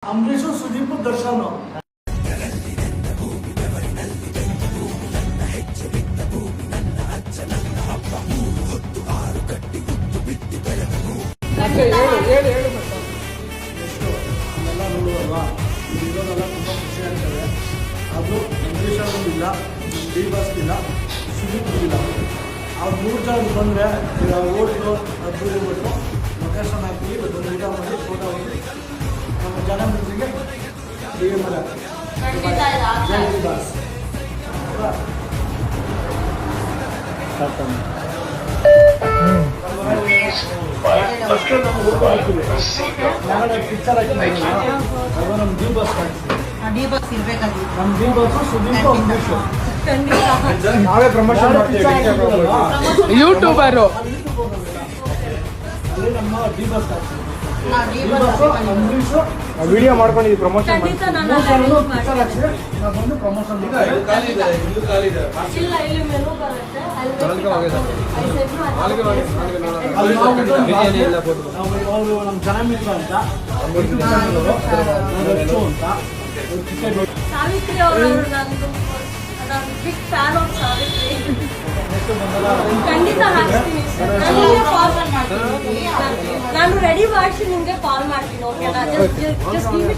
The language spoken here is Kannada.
ಅಂಬರೀಷು ಸುದೀಪ್ ದರ್ಶನ್ ಎಲ್ಲ ನೋಡುವಲ್ವಾ ಇರೋದೆಲ್ಲ ತುಂಬ ಖುಷಿ ಆಗ್ತದೆ. ಅದು ಅಂಬರೀಷ್ ಅವ್ರಿಗಿಲ್ಲ, ಡಿ ಬಾಸ್ ಇಲ್ಲ, ಸುದೀಪ್ ಇಲ್ಲ. ಅವ್ರು 3 ಜನ ಬಂದರೆ ಓಟ್ಲು ಅದ್ದೂರಿ ಬಿಟ್ಟು ಲೊಕೇಶನ್ ಹಾಕಿ ಅದೊಂದು ಊಟ ಮಾಡಿ ಫೋಟೋ ಮಾಡಿ ನಮ್ಮ ಜನ ಮಿತ್ರರಿಗೆ ಡಿ ಎಮ್ ಎಲ್ ಜೈ ಡಿ ಬಾಸ್ ಫಸ್ಟ್ ನಮ್ಗೆ ಊಟ ಹಾಕಿವಿ. ನಾಳೆ ಪಿಕ್ಚರ್ ಹಾಕಿ ಅದು ನಮ್ಮ ಡಿ ಬಾಸ್ ಹಾಕ್ತೀವಿ. ನಮ್ಮ ಡಿ ಬಾಸು ಸುದೀಪ್ ಅಂಬರೀಷ್ ನಾವೇ ಪ್ರಮೋಷನ್ ಮಾಡ್ತೀವಿ. ಯೂಟ್ಯೂಬರು ಅಲ್ಲಿ ನಮ್ಮ ಡಿ ಬಾಸ್ ಅಂಬರೀಷು ವಿಡಿಯೋ ಮಾಡ್ಕೊಂಡಿದ್ವಿ ಪ್ರಮೋಷನ್ ಮಾಡಿ ಪಿಕ್ಚರ್ ಹಾಕ್ಸಿದ್ರೆ ನಾವು ಬಂದು ಪ್ರಮೋಷನ್ ಅವರು ನಮ್ಮ ಜನ ಮಿತ್ರ ಅಂತ ಸಾವಿತ್ರಿ ಅವರು ನಾನು ಬಿಗ್ ಫ್ಯಾನ್ ಆಫ್ ಸಾವಿತ್ರಿ. ಖಂಡಿತ ಹಾಕ್ತೀನಿ. ನಾನು ರೆಡಿ ಮಾಡಿಸಿ ನಿಮ್ಗೆ ಕಾಲ್ ಮಾಡ್ತೀನಿ. ಓಕೆನಾ? ಜಸ್ಟ್